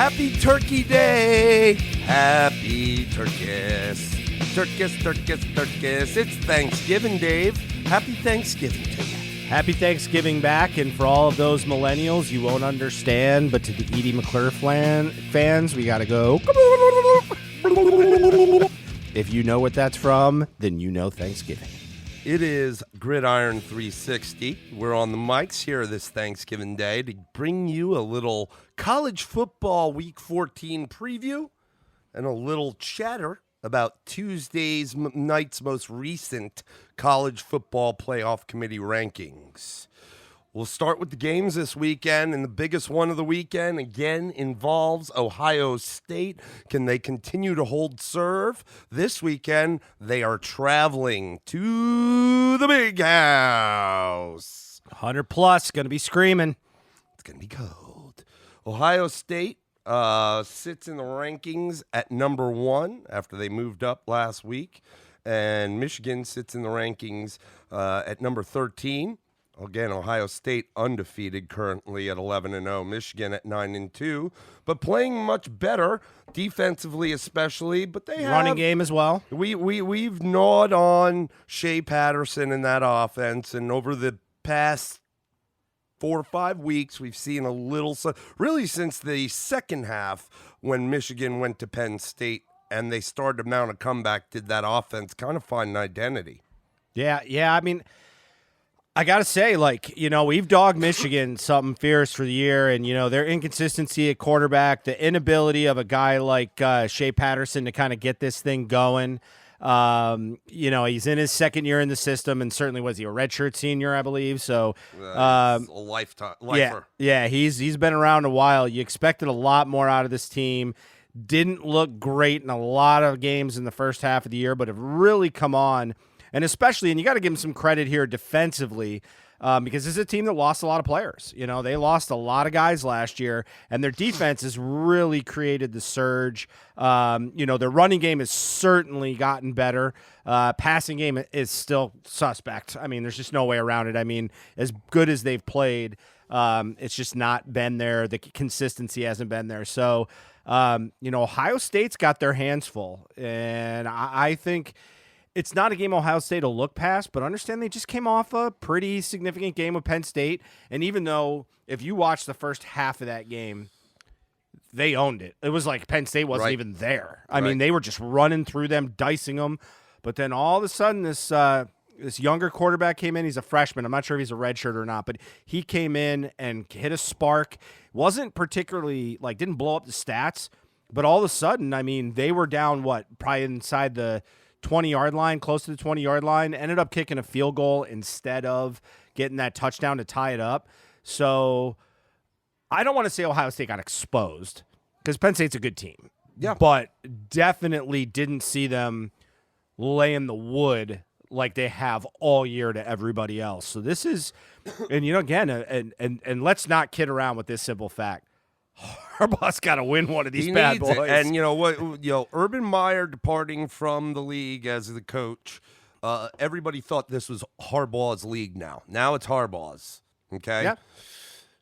Happy Turkey Day! Happy Turkis. Turkis. It's Thanksgiving, Dave. Happy Thanksgiving to you. Happy Thanksgiving back, and for all of those millennials, you won't understand, but to the Edie McClure fans, we gotta go. If you know what that's from, then you know Thanksgiving. It is Gridiron 360. We're on the mics here this Thanksgiving Day to bring you a little college football Week 14 preview and a little chatter about Tuesday's night's most recent college football playoff committee rankings. We'll start with the games this weekend, and the biggest one of the weekend, again, involves Ohio State. Can they continue to hold serve? This weekend, they are traveling to the Big House. 100 plus, going to be screaming. It's going to be cold. Ohio State sits in the rankings at number 1 after they moved up last week, and Michigan sits in the rankings at number 13. Again, Ohio State undefeated currently at 11-0, Michigan at 9-2, but playing much better defensively, especially. But they have running game as well. We've gnawed on Shea Patterson in that offense, and over the past 4 or 5 weeks, we've seen a little. Really, since the second half when Michigan went to Penn State and they started to mount a comeback, did that offense kind of find an identity? Yeah. I mean, I got to say, we've dogged Michigan something fierce for the year, and, their inconsistency at quarterback, the inability of a guy like Shea Patterson to kind of get this thing going. He's in his second year in the system, and certainly was he a redshirt senior, I believe. So a lifer. Yeah, he's been around a while. You expected a lot more out of this team. Didn't look great in a lot of games in the first half of the year, but have really come on. And especially, and you got to give them some credit here defensively, because this is a team that lost a lot of players. They lost a lot of guys last year, and their defense has really created the surge. Their running game has certainly gotten better. Passing game is still suspect. I mean, there's just no way around it. I mean, as good as they've played, it's just not been there. The consistency hasn't been there. So, Ohio State's got their hands full, and I think it's not a game Ohio State will look past, but understand they just came off a pretty significant game with Penn State. And even though if you watch the first half of that game, they owned it. It was like Penn State wasn't even there. I mean, they were just running through them, dicing them. But then all of a sudden, this younger quarterback came in. He's a freshman. I'm not sure if he's a redshirt or not, but he came in and hit a spark. Wasn't particularly, didn't blow up the stats. But all of a sudden, I mean, they were down, probably inside the 20-yard line, close to the 20-yard line, ended up kicking a field goal instead of getting that touchdown to tie it up. So I don't want to say Ohio State got exposed because Penn State's a good team. Yeah. But definitely didn't see them laying the wood like they have all year to everybody else. So this is, and again, and let's not kid around with this simple fact. Harbaugh's got to win one of these bad boys. And Urban Meyer departing from the league as the coach, everybody thought this was Harbaugh's league now. Now it's Harbaugh's, okay? Yeah.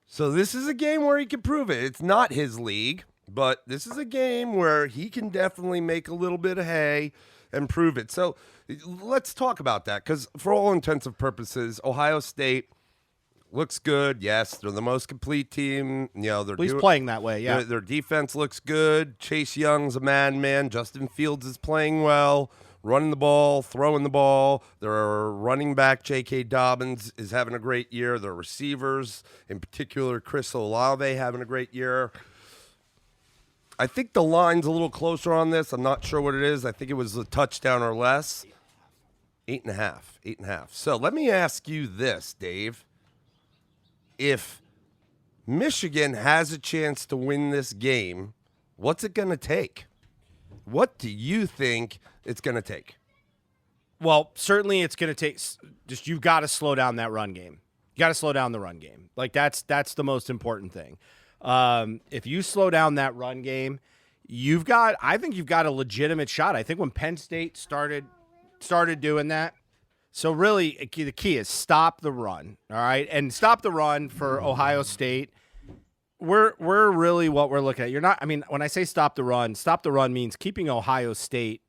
So this is a game where he can prove it. It's not his league, but this is a game where he can definitely make a little bit of hay and prove it. So let's talk about that, because for all intents and purposes, Ohio State looks good. Yes, they're the most complete team. He's playing that way. Yeah, their defense looks good. Chase Young's a madman. Justin Fields is playing well, running the ball, throwing the ball. Their running back J.K. Dobbins is having a great year. Their receivers, in particular Chris Olave, having a great year. I think the line's a little closer on this. I'm not sure what it is. I think it was a touchdown or less. 8.5. So let me ask you this, Dave. If Michigan has a chance to win this game, what's it going to take? What do you think it's going to take? Well, certainly it's going to take just you've got to slow down that run game. You got to slow down the run game. That's the most important thing. If you slow down that run game, I think you've got a legitimate shot. I think when Penn State started doing that, so really, the key is stop the run, all right? And stop the run for Ohio State we're really what we're looking at. You're not. I mean, when I say stop the run means keeping Ohio State.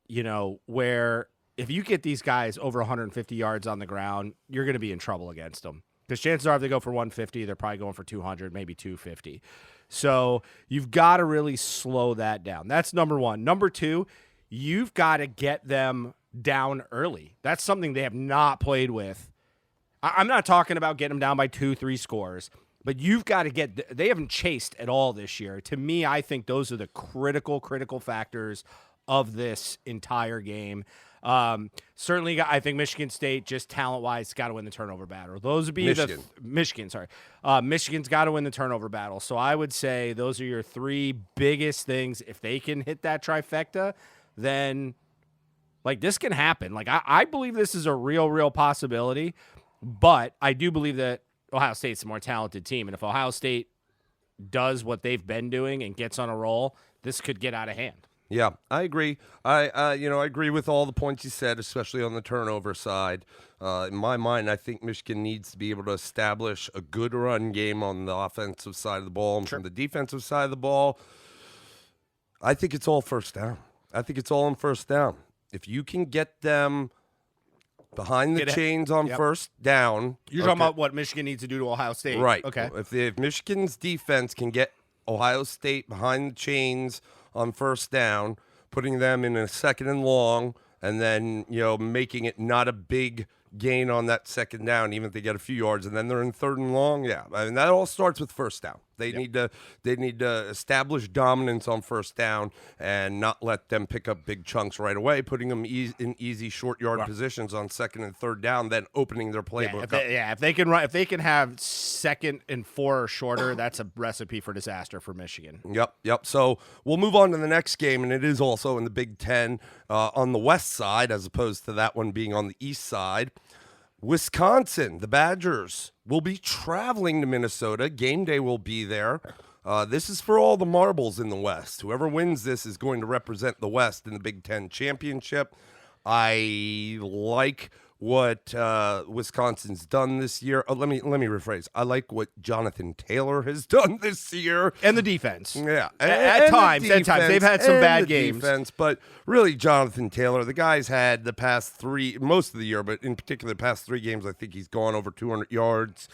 Where if you get these guys over 150 yards on the ground, you're going to be in trouble against them. Because chances are, if they go for 150, they're probably going for 200, maybe 250. So you've got to really slow that down. That's number one. Number two, you've got to get them down early. That's something they have not played with. I'm not talking about getting them down by 2-3 scores, but you've got to they haven't chased at all this year. To me, I think those are the critical factors of this entire game. Certainly, I think Michigan State, just talent-wise, got to win the turnover battle. Those would be Michigan. Michigan's got to win the turnover battle. So I would say those are your three biggest things. If they can hit that trifecta, then this can happen. I believe this is a real possibility, but I do believe that Ohio State's a more talented team, and if Ohio State does what they've been doing and gets on a roll, this could get out of hand. Yeah, I agree. I agree with all the points you said, especially on the turnover side. In my mind, I think Michigan needs to be able to establish a good run game on the offensive side of the ball. And from the defensive side of the ball, I think it's all first down. I think it's all on first down. If you can get them behind the chains on first down. You're talking about what Michigan needs to do to Ohio State. Right. Okay. If Michigan's defense can get Ohio State behind the chains on first down, putting them in a second and long, and then, making it not a big gain on that second down, even if they get a few yards, and then they're in third and long. Yeah, I mean, that all starts with first down. They need to establish dominance on first down and not let them pick up big chunks right away, putting them in easy short yard positions on second and third down, then opening their playbook. If they can run, if they can have second and 4 or shorter, that's a recipe for disaster for Michigan. Yep. So we'll move on to the next game, and it is also in the Big Ten on the west side, as opposed to that one being on the east side. Wisconsin, the Badgers, will be traveling to Minnesota. Game day will be there. This is for all the marbles in the West. Whoever wins this is going to represent the West in the Big Ten championship. I like what Wisconsin's done this year. Let me rephrase. I like what Jonathan Taylor has done this year, and the defense. Yeah, at times they've had some bad games. Defense, but really, Jonathan Taylor, the guy's had the past most of the year, but in particular, the past 3 games, I think he's gone over 200 yards.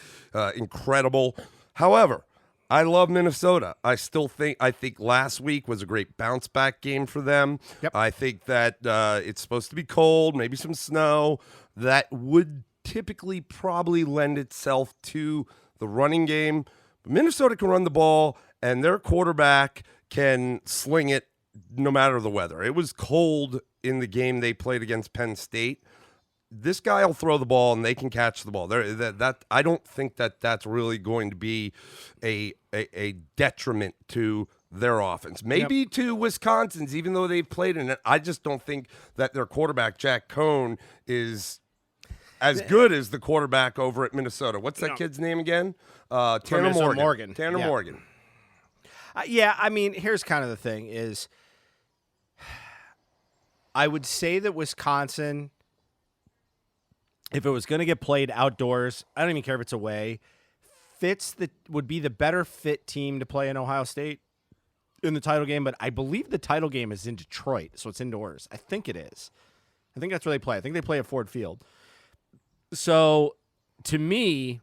Incredible. However, I love Minnesota. I think last week was a great bounce back game for them. Yep. I think that it's supposed to be cold, maybe some snow. That would typically probably lend itself to the running game. But Minnesota can run the ball, and their quarterback can sling it no matter the weather. It was cold in the game they played against Penn State. This guy will throw the ball, and they can catch the ball. I don't think that's really going to be a detriment to their offense. Maybe to Wisconsin's, even though they've played in it. I just don't think that their quarterback, Jack Cohn, is as good as the quarterback over at Minnesota. What's that kid's name again? Tanner Morgan. Tanner Morgan. I mean, here's kind of the thing is I would say that Wisconsin, if it was going to get played outdoors, I don't even care if it's away, would be the better fit team to play in Ohio State in the title game, but I believe the title game is in Detroit, so it's indoors. I think it is. I think that's where they play. I think they play at Ford Field. So, to me,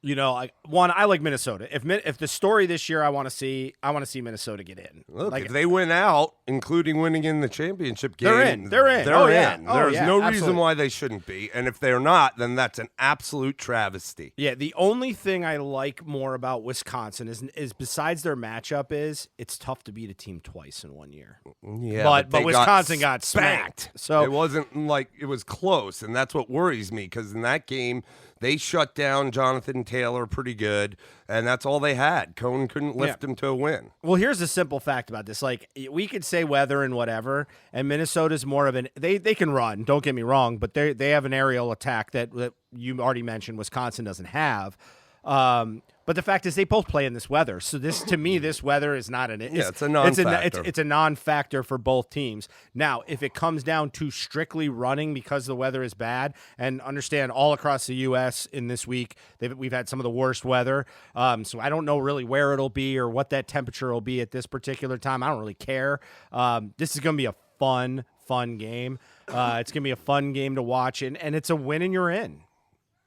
I like Minnesota. If the story this year I want to see Minnesota get in. Look, if they win out, including winning in the championship game, they're in. They're in. There's no absolutely. reason why they shouldn't be. And if they're not, then that's an absolute travesty. Yeah, the only thing I like more about Wisconsin is besides their matchup is it's tough to beat a team twice in 1 year. Yeah, but Wisconsin got smacked. So it wasn't like it was close, and that's what worries me because in that game they shut down Jonathan Taylor pretty good, and that's all they had. Cohn couldn't lift him to a win. Well, here's the simple fact about this. Like, we could say weather and whatever, and Minnesota's more of an – they can run, don't get me wrong, but they have an aerial attack that you already mentioned Wisconsin doesn't have. But the fact is, they both play in this weather. So this, to me, this weather is not it's a non-factor. It's a non-factor for both teams. Now, if it comes down to strictly running because the weather is bad, and understand all across the U.S. in this week, we've had some of the worst weather. So I don't know really where it'll be or what that temperature will be at this particular time. I don't really care. This is going to be a fun game. It's going to be a fun game to watch, and it's a win and you're in.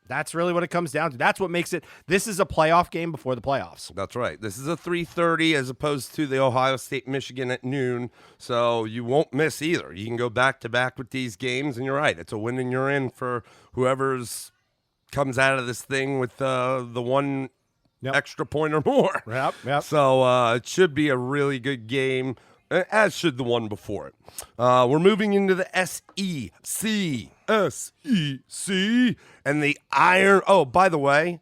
That's really what it comes down to. That's what makes it. This is a playoff game before the playoffs. That's right. This is a 3:30 as opposed to the Ohio State Michigan at noon, so you won't miss either. You can go back to back with these games, and you're right. It's a win and you're in for whoever's comes out of this thing with the one extra point or more. Yep. So it should be a really good game, as should the one before it. We're moving into the SEC. And the Iron. Oh, by the way,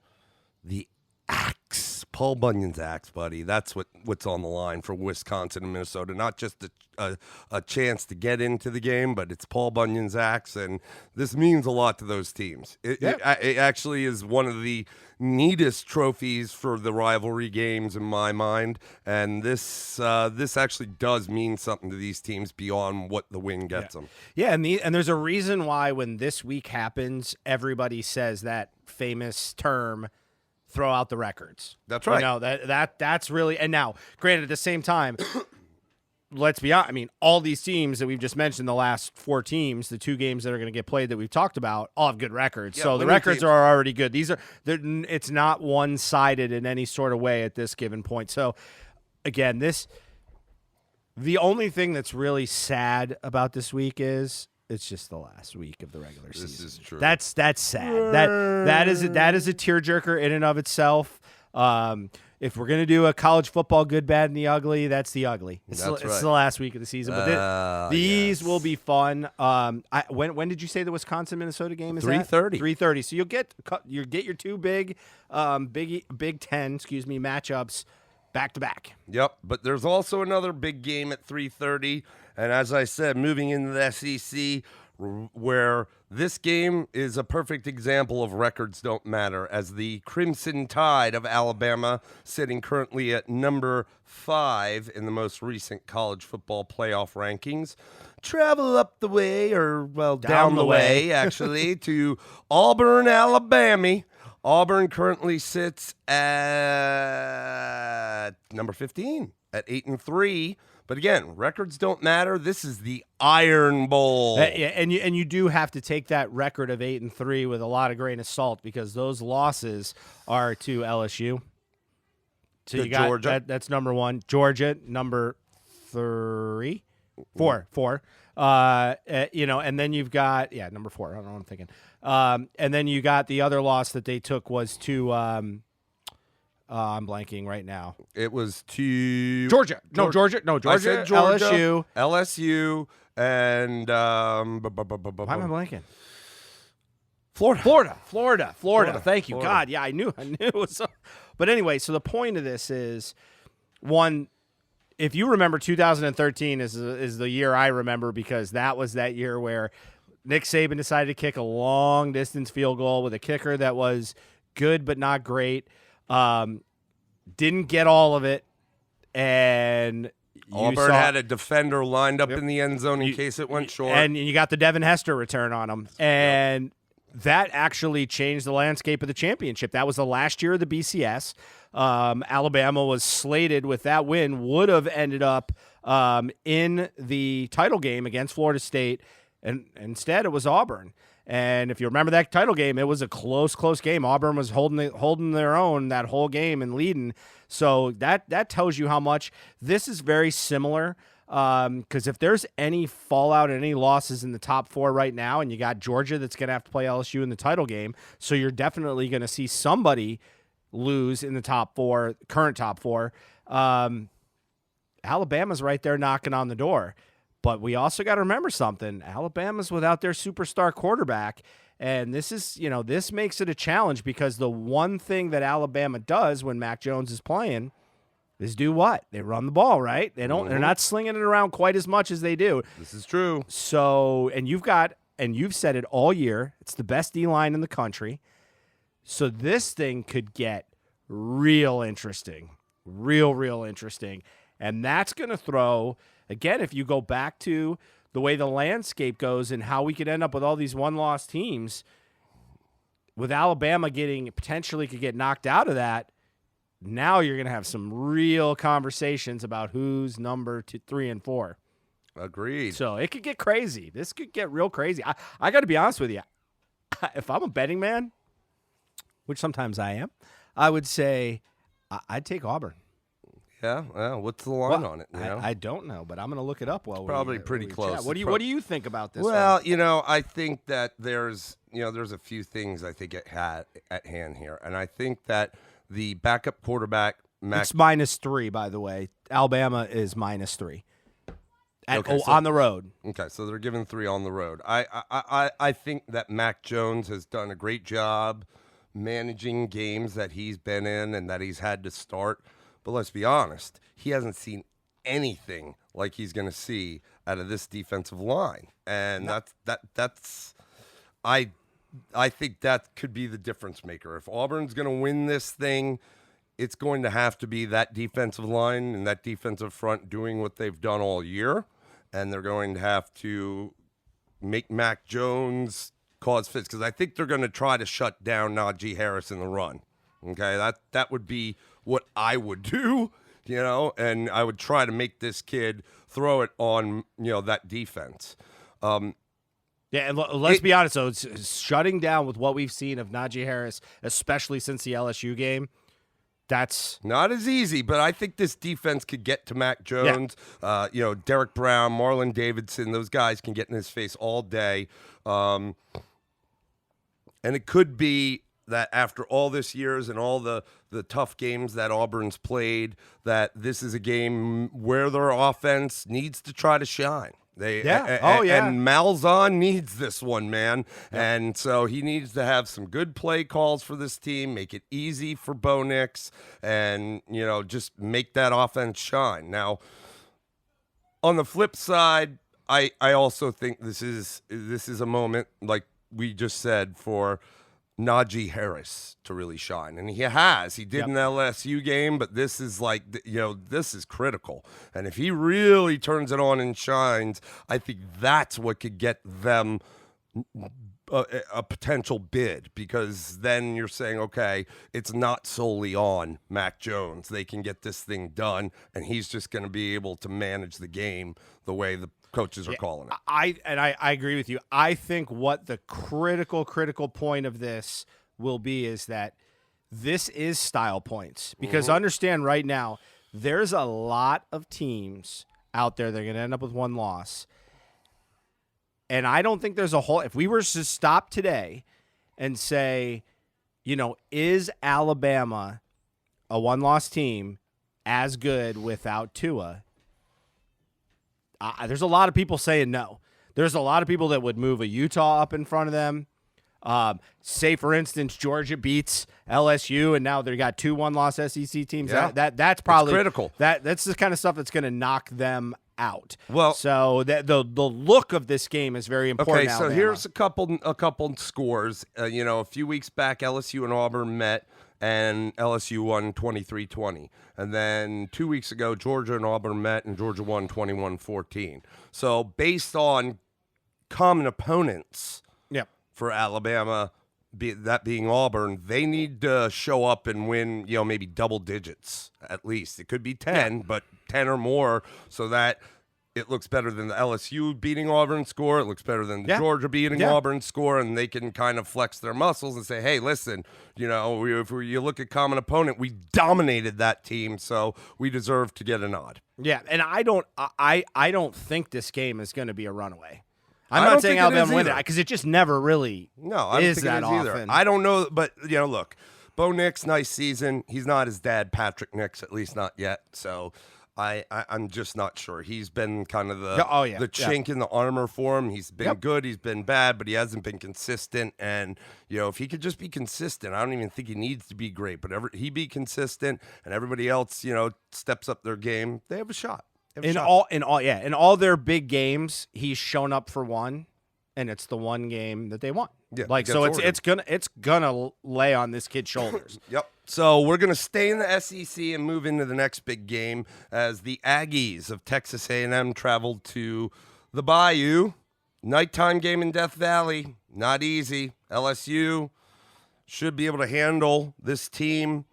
the axe. Paul Bunyan's axe, buddy. That's what's on the line for Wisconsin and Minnesota. Not just a chance to get into the game, but it's Paul Bunyan's axe, and this means a lot to those teams. It actually is one of the neatest trophies for the rivalry games in my mind, and this actually does mean something to these teams beyond what the win gets them. Yeah, and there's a reason why when this week happens, everybody says that famous term, throw out the records. That's right. You know, that's really, and now, granted, at the same time, let's be honest, I mean, all these teams that we've just mentioned, the last 4 teams, the 2 games that are going to get played that we've talked about, all have good records. Yeah, so the records are already good. It's not one-sided in any sort of way at this given point. So, again, the only thing that's really sad about this week is it's just the last week of the regular season. This is true. That's sad. That is a tearjerker in and of itself. If we're going to do a college football good, bad, and the ugly, that's the ugly. It's the last week of the season. But these will be fun. When did you say the Wisconsin-Minnesota game is 3:30. 3:30. So you'll get your 2 Big Ten, matchups back to back. Yep, but there's also another big game at 3:30, and as I said, moving into the SEC, where this game is a perfect example of records don't matter, as the Crimson Tide of Alabama, sitting currently at number 5 in the most recent college football playoff rankings, travel up the way, or down the way actually, to Auburn, Alabama. Auburn currently sits at number 15 at 8-3. But again, records don't matter. This is the Iron Bowl. And you do have to take that record of 8-3 with a lot of grain of salt, because those losses are to LSU. So you got Georgia. That's number 1. Georgia, number 3, 4. And then you've got number 4. I don't know what I'm thinking. And then you got the other loss that they took was to I'm blanking right now. It was to Georgia. Georgia. I said Georgia, LSU, and why am I blanking? Florida. Thank you. Florida. God, yeah, I knew it was so. But anyway, so the point of this is, one, if you remember 2013 is the year I remember, because that was that year where Nick Saban decided to kick a long distance field goal with a kicker that was good but not great. Didn't get all of it, and Auburn had a defender lined up in the end zone in case it went short. And you got the Devin Hester return on him. And that actually changed the landscape of the championship. That was the last year of the BCS. Alabama was slated with that win, would have ended up in the title game against Florida State, and instead it was Auburn. And if you remember that title game, it was a close game. Auburn was holding their own that whole game and leading. So that tells you how much this is very similar. Because if there's any fallout and any losses in the top 4 right now, and you got Georgia that's going to have to play LSU in the title game, so you're definitely going to see somebody lose in the top 4, current top 4. Alabama's right there knocking on the door. But we also got to remember something. Alabama's without their superstar quarterback, and this makes it a challenge, because the one thing that Alabama does when Mac Jones is playing is do what? They run the ball, right? They're not slinging it around quite as much as they do. This is true. So, and you've said it all year, it's the best D-line in the country. So this thing could get real interesting. Real interesting. And that's going to throw, again, if you go back to the way the landscape goes and how we could end up with all these one-loss teams, with Alabama potentially could get knocked out of that, now you're going to have some real conversations about who's number 2, 3, and 4. Agreed. So it could get crazy. This could get real crazy. I got to be honest with you. If I'm a betting man, which sometimes I am, I would say I'd take Auburn. Yeah, well, what's the line on it? I don't know, but I'm going to look it up. Probably pretty close. What do you think about this? Well, I think that there's a few things I think at hand here, and I think that the backup quarterback, it's -3, by the way. Alabama is -3 so, on the road. Okay, so they're giving 3 on the road. I think that Mac Jones has done a great job managing games that he's been in and that he's had to start. But let's be honest, he hasn't seen anything like he's going to see out of this defensive line, and I think that could be the difference maker. If Auburn's going to win this thing, it's going to have to be that defensive line and that defensive front doing what they've done all year, and they're going to have to make Mac Jones cause fits, because I think they're going to try to shut down Najee Harris in the run. Okay, that would be what I would do, and I would try to make this kid throw it on, that defense. Yeah, and let's be honest, though, it's shutting down with what we've seen of Najee Harris, especially since the LSU game. That's not as easy, but I think this defense could get to Mac Jones. Yeah. Derek Brown, Marlon Davidson, those guys can get in his face all day. And it could be that after all this years and all the tough games that Auburn's played, that this is a game where their offense needs to try to shine. And Malzahn needs this one, man. Yeah. And so he needs to have some good play calls for this team, make it easy for Bo Nix, and, just make that offense shine. Now, on the flip side, I also think this is a moment, like we just said, for Najee Harris to really shine. And he has. He did in the LSU game, but this is this is critical. And if he really turns it on and shines, I think that's what could get them a potential bid, because then you're saying, okay, it's not solely on Mac Jones. They can get this thing done, and he's just going to be able to manage the game the way the coaches are calling it. I agree with you. I think what the critical point of this will be is that this is style points, because understand right now there's a lot of teams out there that are going to end up with one loss. And I don't think there's if we were to stop today and say, is Alabama a one-loss team as good without Tua? There's a lot of people saying no. There's a lot of people that would move a Utah up in front of them. Say, for instance, Georgia beats LSU, and now they got 2 one-loss SEC teams. Yeah. That's probably critical. That's the kind of stuff that's going to knock them out. Well, so the look of this game is very important. Okay, so here's a couple scores. A few weeks back, LSU and Auburn met, and LSU won 23-20. And then 2 weeks ago, Georgia and Auburn met, and Georgia won 21-14. So based on common opponents for Alabama, that being Auburn, they need to show up and win, maybe double digits at least. It could be 10, but 10 or more, so that it looks better than the LSU beating Auburn score. It looks better than the Georgia beating Auburn score, and they can kind of flex their muscles and say, hey, listen, if you look at common opponent, we dominated that team, so we deserve to get a nod. Yeah, and I don't think this game is going to be a runaway. I'm not saying Alabama win it, because it just never really I don't think that it is often. Either. I don't know, but, look, Bo Nix, nice season. He's not his dad, Patrick Nix, at least not yet, so I'm just not sure. He's been kind of the chink in the armor for him. He's been good, he's been bad, but he hasn't been consistent. And, if he could just be consistent, I don't even think he needs to be great. But he be consistent and everybody else, steps up their game, they have a shot. In all their big games, he's shown up for one, and it's the one game that they want. Yeah, so against it's gonna lay on this kid's shoulders. Yep. So we're going to stay in the SEC and move into the next big game as the Aggies of Texas A&M traveled to the Bayou. Nighttime game in Death Valley. Not easy. LSU should be able to handle this team.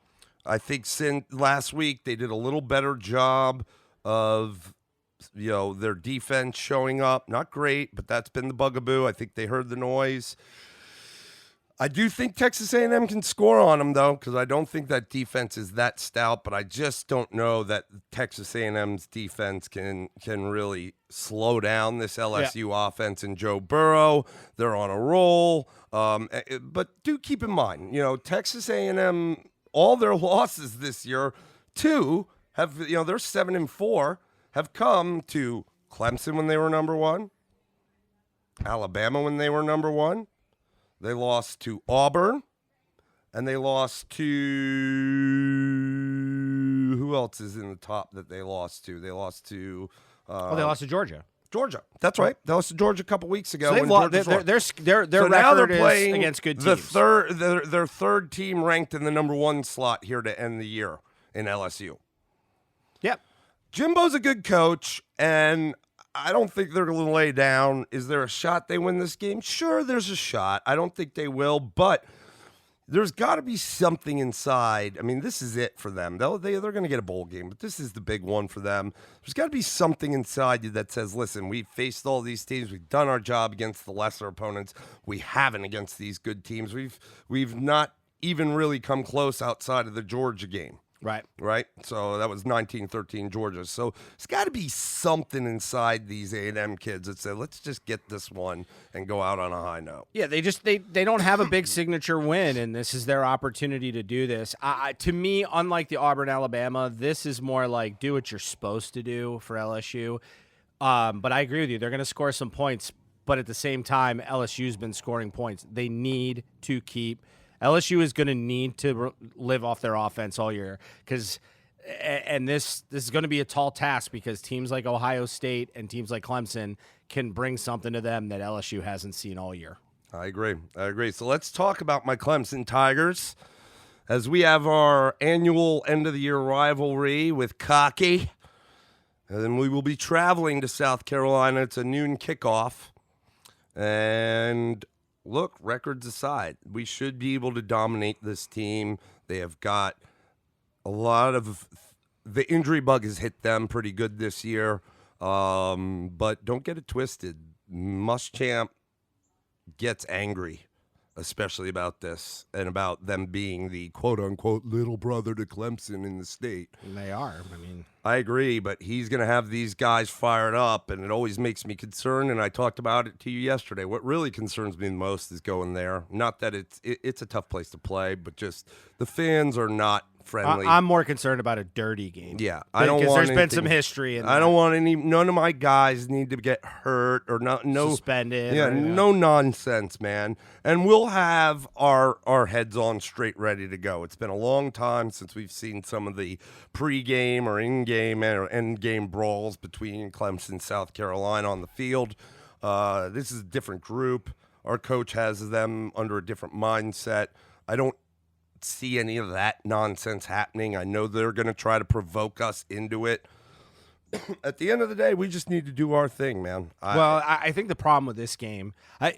I think since last week they did a little better job of their defense showing up. Not great, but that's been the bugaboo. I think they heard the noise. I do think Texas A&M can score on them, though, because I don't think that defense is that stout, but I just don't know that Texas A&M's defense can really slow down this LSU offense and Joe Burrow. They're on a roll. But do keep in mind, Texas A&M, all their losses this year, they're 7-4, have come to Clemson when they were number one, Alabama when they were number one. They lost to Auburn, and they lost to who else is in the top that they lost to? They lost to they lost to Georgia. Georgia, that's right. They lost to Georgia a couple weeks ago. So their record is against good teams. Their third team ranked in the number one slot here to end the year in LSU. Yep, Jimbo's a good coach, and I don't think they're going to lay down. Is there a shot they win this game? Sure, there's a shot. I don't think they will, but there's got to be something inside. I mean, this is it for them. They're going to get a bowl game, but this is the big one for them. There's got to be something inside you that says, listen, we've faced all these teams. We've done our job against the lesser opponents. We haven't against these good teams. We've not even really come close outside of the Georgia game. Right. So that was 1913 Georgia. So it's got to be something inside these A&M kids that say, let's just get this one and go out on a high note. Yeah, they don't have a big signature win, and this is their opportunity to do this. To me, unlike the Auburn, Alabama, this is more like do what you're supposed to do for LSU. But I agree with you. They're going to score some points, but at the same time, LSU's been scoring points. They need to keep – LSU is going to need to live off their offense all year because this is going to be a tall task because teams like Ohio State and teams like Clemson can bring something to them that LSU hasn't seen all year. I agree. So let's talk about my Clemson Tigers as we have our annual end-of-the-year rivalry with Cocky. And then we will be traveling to South Carolina. It's a noon kickoff. And look, records aside, we should be able to dominate this team. They have got a lot of the injury bug has hit them pretty good this year. But don't get it twisted. Muschamp gets angry, especially about this and about them being the quote-unquote little brother to Clemson in the state. And they are. I agree, but he's going to have these guys fired up, and it always makes me concerned, and I talked about it to you yesterday. What really concerns me the most is going there. Not that it's a tough place to play, but just the fans are not friendly. I'm more concerned about a dirty game. Yeah, I don't want because there's been some history. I don't want none of my guys need to get hurt or suspended. Yeah, no nonsense, man. And we'll have our heads on straight, ready to go. It's been a long time since we've seen some of the pregame or in-game or end-game brawls between Clemson and South Carolina on the field. This is a different group. Our coach has them under a different mindset. I don't see any of that nonsense happening. I know they're going to try to provoke us into it. At the end of the day, we just need to do our thing, man. I think the problem with this game, I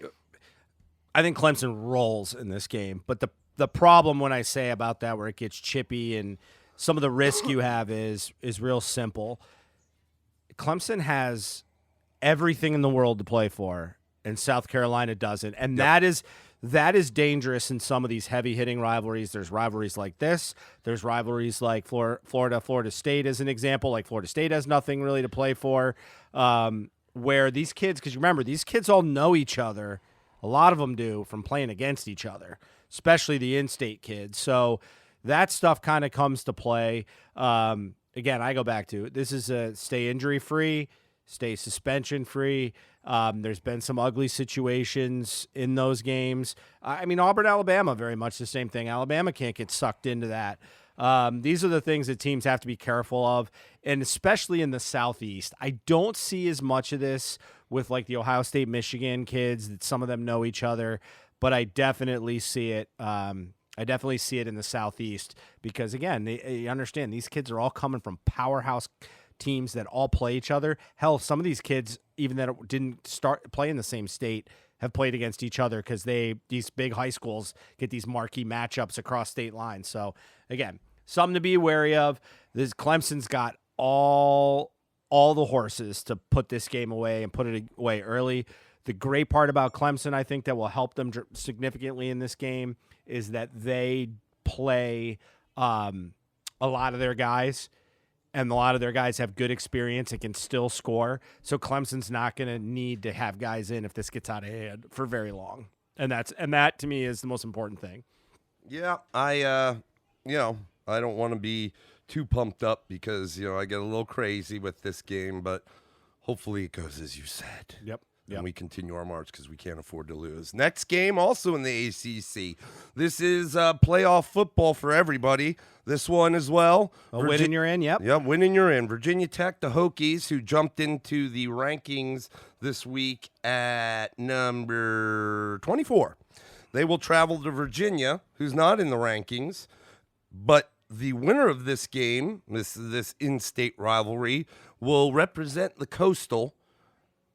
think Clemson rolls in this game, but the problem when I say about that where it gets chippy and some of the risk you have is real simple. Clemson has everything in the world to play for, and South Carolina doesn't, and that is dangerous in some of these heavy-hitting rivalries. There's rivalries like this. There's rivalries like Florida State as an example. Like Florida State has nothing really to play for, where these kids, because remember, these kids all know each other. A lot of them do from playing against each other, especially the in-state kids. So that stuff kind of comes to play. Again, I go back to this is a stay injury-free, stay suspension-free. There's been some ugly situations in those games. Auburn, Alabama, very much the same thing. Alabama can't get sucked into that. These are the things that teams have to be careful of, and especially in the Southeast. I don't see as much of this with like the Ohio State, Michigan kids, that some of them know each other, but I definitely see it. I definitely see it in the Southeast because, again, you understand these kids are all coming from powerhouse teams that all play each other. Hell, some of these kids, even that didn't start play in the same state, have played against each other because these big high schools get these marquee matchups across state lines. So, again, something to be wary of. This Clemson's got all the horses to put this game away and put it away early. The great part about Clemson, I think, that will help them significantly in this game is that they play a lot of their guys, and a lot of their guys have good experience and can still score. So Clemson's not going to need to have guys in if this gets out of hand for very long. And that to me is the most important thing. Yeah, I don't want to be too pumped up because, I get a little crazy with this game, but hopefully it goes as you said. Yep. And we continue our march because we can't afford to lose. Next game, also in the ACC. This is playoff football for everybody. This one as well. A win and you're in, yep. Yep, win and you're in. Virginia Tech, the Hokies, who jumped into the rankings this week at number 24. They will travel to Virginia, who's not in the rankings. But the winner of this game, this in-state rivalry, will represent the Coastal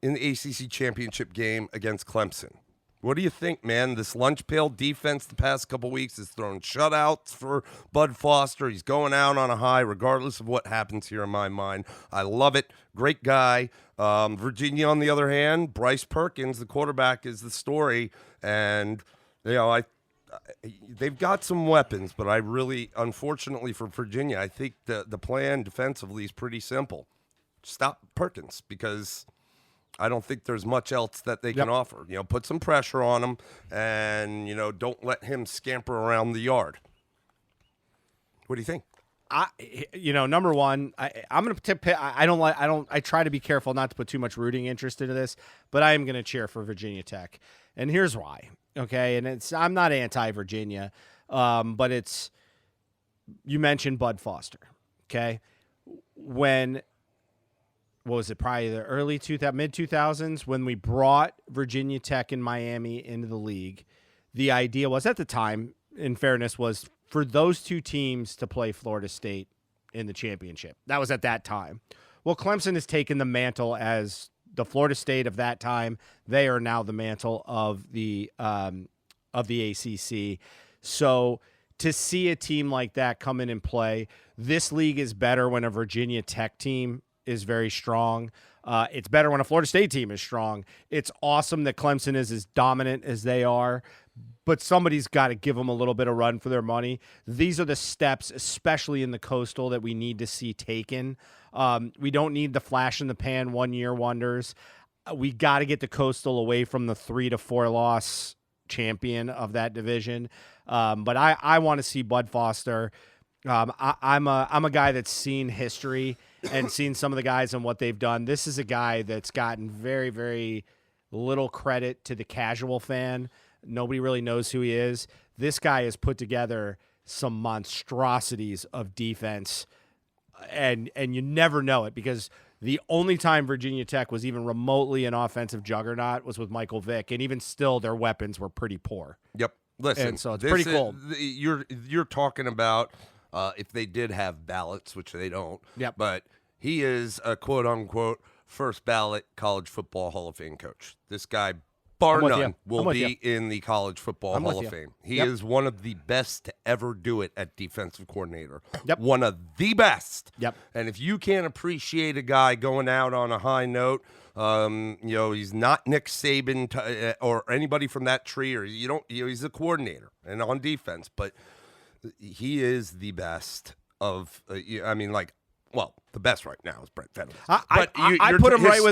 in the ACC championship game against Clemson. What do you think, man? This lunch pail defense the past couple weeks has thrown shutouts for Bud Foster. He's going out on a high regardless of what happens here in my mind. I love it. Great guy. Virginia, on the other hand, Bryce Perkins, the quarterback, is the story. And, they've got some weapons, but I really, unfortunately for Virginia, I think the plan defensively is pretty simple. Stop Perkins because I don't think there's much else that they can offer. Put some pressure on him and, don't let him scamper around the yard. What do you think? Number one, I'm going to tip. I try to be careful not to put too much rooting interest into this, but I am going to cheer for Virginia Tech. And here's why. Okay. And I'm not anti-Virginia, but you mentioned Bud Foster. Okay. What was it, probably the mid-2000s when we brought Virginia Tech and Miami into the league, the idea was at the time, in fairness, was for those two teams to play Florida State in the championship. That was at that time. Well, Clemson has taken the mantle as the Florida State of that time. They are now the mantle of the ACC. So to see a team like that come in and play, this league is better when a Virginia Tech team is very strong. It's better when a Florida State team is strong. It's awesome that Clemson is as dominant as they are, but somebody's got to give them a little bit of run for their money. These are the steps, especially in the Coastal, that we need to see taken. We don't need the flash in the pan 1-year wonders. We got to get the Coastal away from the 3 to 4 loss champion of that division. But I want to see Bud Foster. I'm a guy that's seen history and seen some of the guys and what they've done. This is a guy that's gotten very, very little credit to the casual fan. Nobody really knows who he is. This guy has put together some monstrosities of defense, and you never know it because the only time Virginia Tech was even remotely an offensive juggernaut was with Michael Vick, and even still their weapons were pretty poor. Yep. Listen, and so it's pretty cool. You're talking about if they did have ballots, which they don't. Yep. But he is a quote-unquote first ballot college football Hall of Fame coach. This guy, bar none, will be in the College Football Hall of Fame. He is one of the best to ever do it at defensive coordinator. Yep. One of the best. Yep. And if you can't appreciate a guy going out on a high note, he's not Nick Saban or anybody from that tree, or he's a coordinator and on defense, but he is the best of. The best right now is Brent Venables. I put him right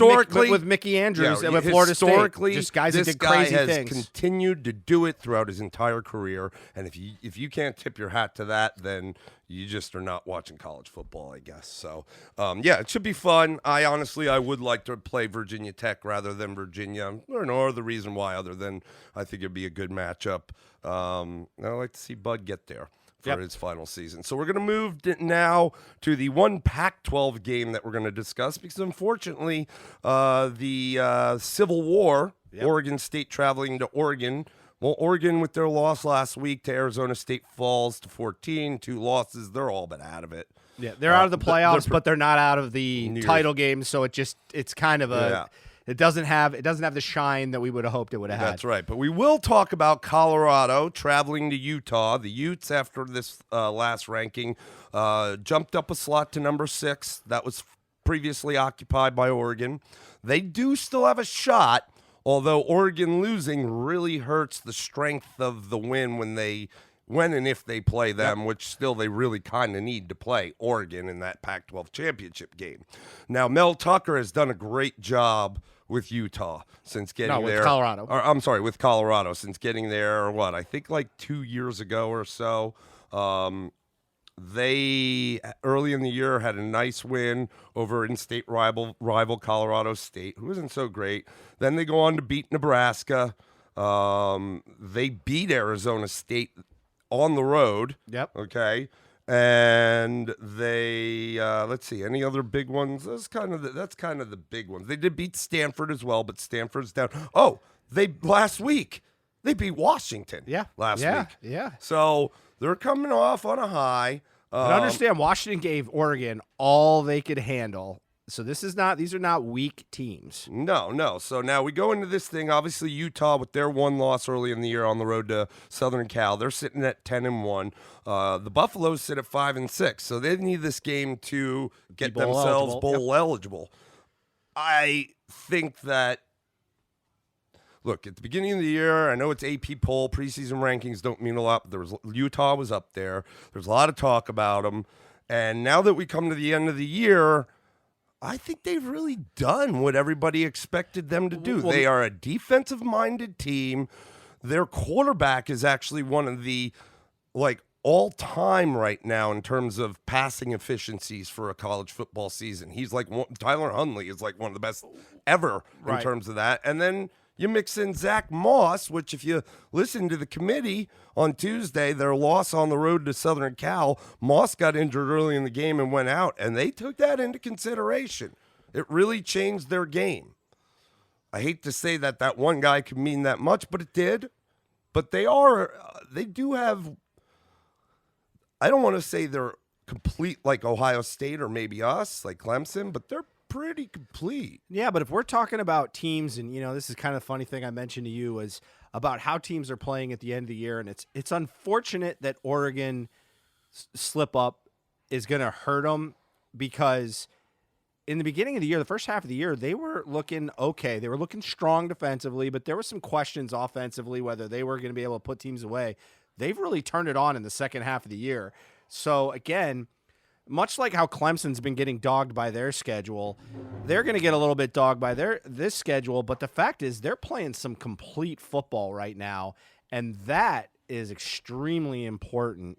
with Mickey Andrews and with Florida State. Just guys that did crazy things. This guy has continued to do it throughout his entire career, and if you can't tip your hat to that, then you just are not watching college football, I guess. So, it should be fun. I would like to play Virginia Tech rather than Virginia. I don't know the reason why, other than I think it'd be a good matchup. I'd like to see Bud get there. for his final season. So we're going to move now to the one Pac-12 game that we're going to discuss because, unfortunately, the Civil War, Oregon State traveling to Oregon. Well, Oregon, with their loss last week to Arizona State, falls to 14. 2 losses. They're all but out of it. Yeah, they're out of the playoffs, but they're not out of the title game. So it's kind of a it doesn't have the shine that we would have hoped it would have had. That's right. But we will talk about Colorado traveling to Utah. The Utes, after this last ranking, jumped up a slot to number 6. That was previously occupied by Oregon. They do still have a shot, although Oregon losing really hurts the strength of the win when and if they play them, which still they really kind of need to play Oregon in that Pac-12 championship game. Now, Mel Tucker has done a great job with Utah since getting there. With Colorado. I'm sorry, with Colorado since getting there, I think like 2 years ago or so. They, early in the year, had a nice win over in-state rival Colorado State, who isn't so great. Then they go on to beat Nebraska. They beat Arizona State on the road. Yep. Okay. And they let's see, any other big ones? That's kind of the big ones. They did beat Stanford as well, but Stanford's down. Oh, last week they beat Washington. Last week. Yeah. So they're coming off on a high. But understand, Washington gave Oregon all they could handle. So these are not weak teams. No. So now we go into this thing. Obviously, Utah with their one loss early in the year on the road to Southern Cal, they're sitting at 10-1. The Buffaloes sit at 5-6. So they need this game to get themselves bowl eligible. I think that. Look, at the beginning of the year, I know it's AP poll, preseason rankings don't mean a lot, but Utah was up there. There's a lot of talk about them. And now that we come to the end of the year, I think they've really done what everybody expected them to do. They are a defensive-minded team. Their quarterback is actually one of the, all-time right now in terms of passing efficiencies for a college football season. He's Tyler Huntley is one of the best ever in terms of that. And then you mix in Zach Moss, which if you listen to the committee on Tuesday, their loss on the road to Southern Cal, Moss got injured early in the game and went out, and they took that into consideration. It really changed their game. I hate to say that one guy could mean that much, but it did. But they do have, I don't want to say they're complete like Ohio State or maybe us, like Clemson, but they're pretty complete. Yeah, but if we're talking about teams, and this is kind of the funny thing I mentioned to you is about how teams are playing at the end of the year, and it's unfortunate that Oregon slip up is going to hurt them because in the beginning of the year, the first half of the year, they were looking okay. They were looking strong defensively, but there were some questions offensively whether they were going to be able to put teams away. They've really turned it on in the second half of the year. So again, much like how Clemson's been getting dogged by their schedule, they're going to get a little bit dogged by this schedule. But the fact is they're playing some complete football right now, and that is extremely important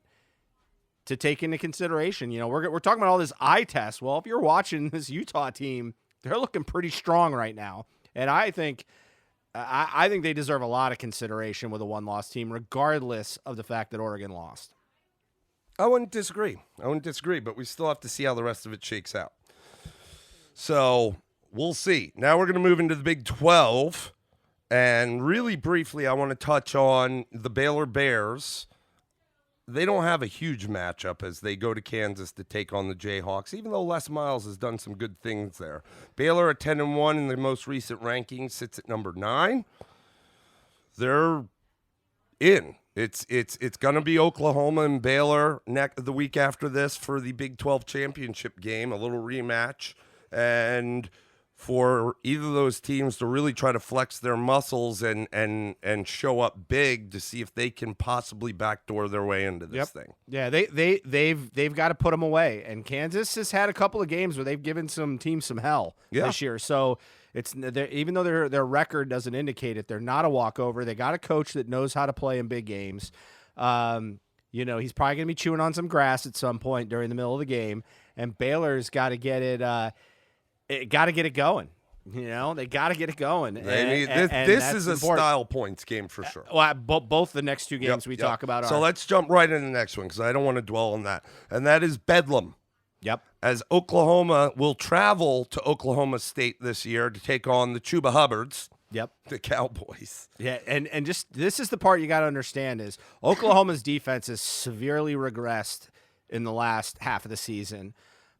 to take into consideration. We're talking about all this eye test. Well, if you're watching this Utah team, they're looking pretty strong right now, and I think they deserve a lot of consideration with a one-loss team, regardless of the fact that Oregon lost. I wouldn't disagree, but we still have to see how the rest of it shakes out. So we'll see. Now we're going to move into the Big 12, and really briefly, I want to touch on the Baylor Bears. They don't have a huge matchup as they go to Kansas to take on the Jayhawks, even though Les Miles has done some good things there. Baylor at 10-1 in the most recent rankings sits at number 9. They're in. It's going to be Oklahoma and Baylor the week after this for the Big 12 championship game, a little rematch, and for either of those teams to really try to flex their muscles and show up big to see if they can possibly backdoor their way into this thing. Yeah, they've got to put them away, and Kansas has had a couple of games where they've given some teams some hell this year. So it's even though their record doesn't indicate it, they're not a walkover. They got a coach that knows how to play in big games. He's probably going to be chewing on some grass at some point during the middle of the game, and Baylor's got to get it. Got to get it going. You know, they got to get it going. This is a style points game for sure. Well, both the next two games we talk about are. So let's jump right into the next one because I don't want to dwell on that. And that is Bedlam. Yep. As Oklahoma will travel to Oklahoma State this year to take on the Chuba Hubbards. Yep. The Cowboys. Yeah, and just this is the part you got to understand is Oklahoma's defense has severely regressed in the last half of the season.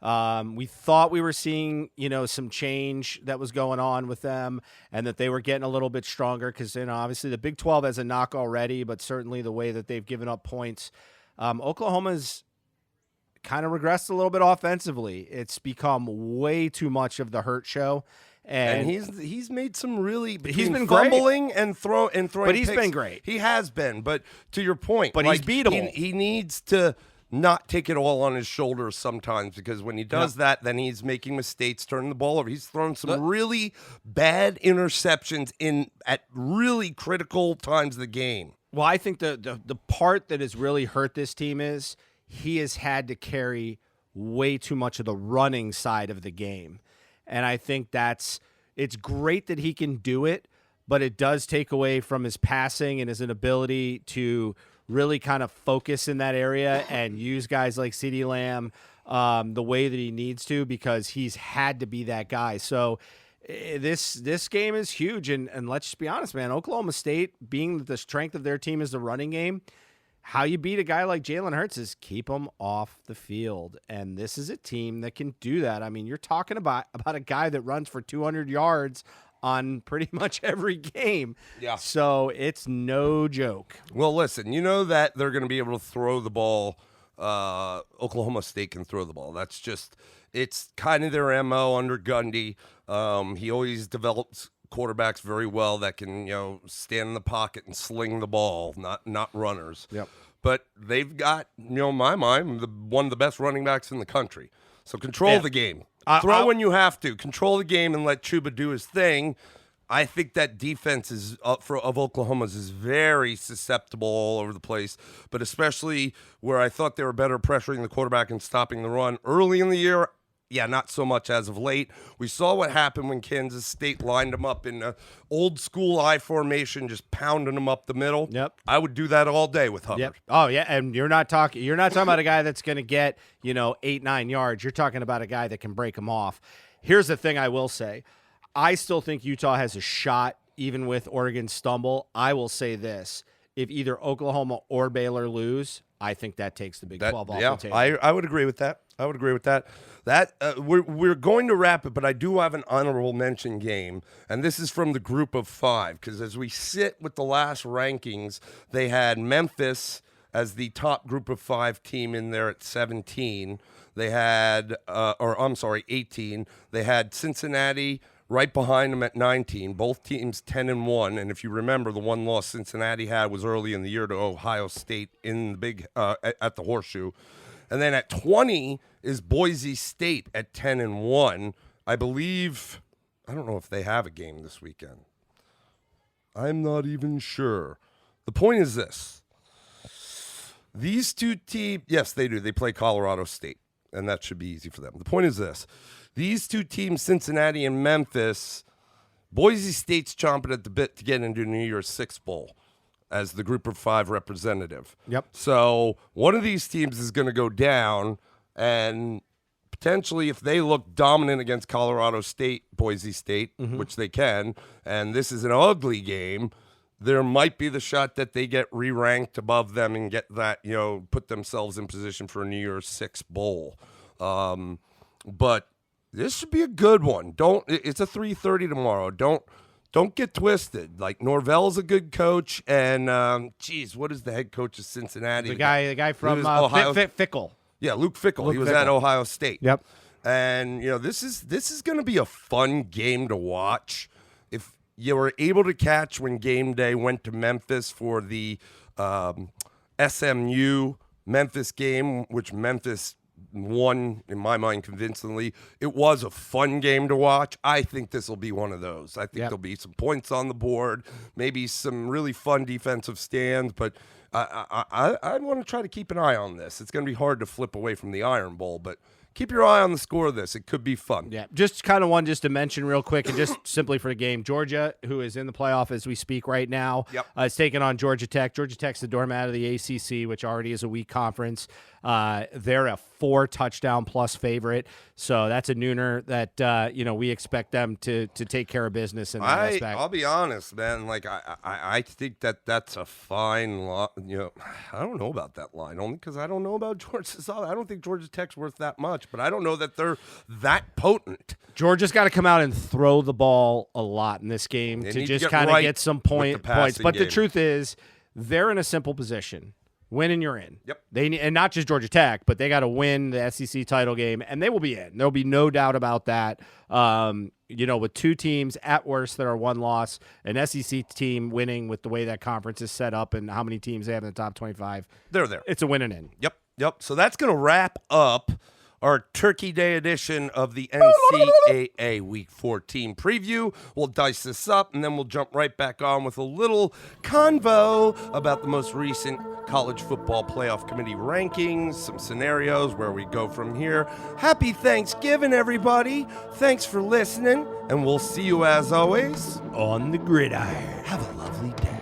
We thought we were seeing, some change that was going on with them and that they were getting a little bit stronger because, obviously the Big 12 has a knock already, but certainly the way that they've given up points. Oklahoma's kind of regressed a little bit offensively. It's become way too much of the hurt show. And he's made some really he's been fumbling great. and throwing but he's picks. been great. He has been, but to your point, but he's beatable. He needs to not take it all on his shoulders sometimes because when he does that, then he's making mistakes, turning the ball over. He's thrown some really bad interceptions at really critical times of the game. Well, I think the part that has really hurt this team is he has had to carry way too much of the running side of the game. And I think it's great that he can do it, but it does take away from his passing and his inability to really kind of focus in that area and use guys like CeeDee Lamb the way that he needs to because he's had to be that guy. So this game is huge. And let's just be honest, man, Oklahoma State, being that the strength of their team is the running game, how you beat a guy like Jalen Hurts is keep him off the field. And this is a team that can do that. I mean, you're talking about a guy that runs for 200 yards on pretty much every game. Yeah. So it's no joke. Well, listen, you know that they're going to be able to throw the ball. Oklahoma State can throw the ball. It's kind of their MO under Gundy. He always develops quarterbacks very well that can, stand in the pocket and sling the ball, not runners. Yep. But they've got, in my mind, one of the best running backs in the country. So control the game. Throw when you have to. Control the game and let Chuba do his thing. I think that defense of Oklahoma's is very susceptible all over the place, but especially where I thought they were better pressuring the quarterback and stopping the run early in the year. Yeah, not so much as of late. We saw what happened when Kansas State lined them up in old school I formation, just pounding them up the middle. Yep. I would do that all day with Hubbard. Yep. Oh yeah, and you're not talking about a guy that's going to get 8-9 yards. You're talking about a guy that can break them off. Here's the thing I will say. I still think Utah has a shot, even with Oregon's stumble. I will say this. If either Oklahoma or Baylor lose, I think that takes the Big 12 off the table. I would agree with that. That we're going to wrap it, but I do have an honorable mention game, and this is from the group of 5, because as we sit with the last rankings, they had Memphis as the top group of 5 team in there at 17. They had, 18. They had Cincinnati right behind them at 19, both teams 10-1. And if you remember, the one loss Cincinnati had was early in the year to Ohio State in the big at the Horseshoe. And then at 20 is Boise State at 10-1. I believe, I don't know if they have a game this weekend. I'm not even sure. The point is this. These two teams, yes, they do. They play Colorado State, and that should be easy for them. The point is this. These two teams, Cincinnati and Memphis, Boise State's chomping at the bit to get into New Year's Six Bowl as the group of 5 representative. Yep. So one of these teams is going to go down, and potentially if they look dominant against Colorado State, Boise State, which they can, and this is an ugly game, there might be the shot that they get re-ranked above them and get that, put themselves in position for a New Year's Six Bowl. But this should be a good one. It's a 3:30 tomorrow. Don't get twisted. Like, Norvell's a good coach, and what is the head coach of Cincinnati? The guy from Ohio. Fickle. Yeah, Luke Fickell. He was at Ohio State. Yep. And this is going to be a fun game to watch. If you were able to catch when game day went to Memphis for the SMU Memphis game, which Memphis won, in my mind, convincingly. It was a fun game to watch. I think this will be one of those. I think there'll be some points on the board, maybe some really fun defensive stands, but I want to try to keep an eye on this. It's going to be hard to flip away from the Iron Bowl, but keep your eye on the score of this. It could be fun. Yeah, just kind of one just to mention real quick, and just simply for the game, Georgia, who is in the playoff as we speak right now, is taking on Georgia Tech. Georgia Tech's the doormat of the ACC, which already is a weak conference. They're a 4-touchdown-plus favorite, so that's a nooner that we expect them to take care of business in that aspect. I'll be honest, man. Like I think that's a fine lot. I don't know about that line only because I don't know about Georgia's. I don't think Georgia Tech's worth that much, but I don't know that they're that potent. Georgia's got to come out and throw the ball a lot in this game to just kind of get some points. But the truth is, they're in a simple position. Win and you're in. Yep. And not just Georgia Tech, but they got to win the SEC title game, and they will be in. There'll be no doubt about that. With two teams at worst that are one loss, an SEC team winning with the way that conference is set up and how many teams they have in the top 25. They're there. It's a win and in. Yep. So that's going to wrap up our Turkey Day edition of the NCAA Week 14 preview. We'll dice this up, and then we'll jump right back on with a little convo about the most recent college football playoff committee rankings, some scenarios where we go from here. Happy Thanksgiving, everybody. Thanks for listening, and we'll see you, as always, on the gridiron. Have a lovely day.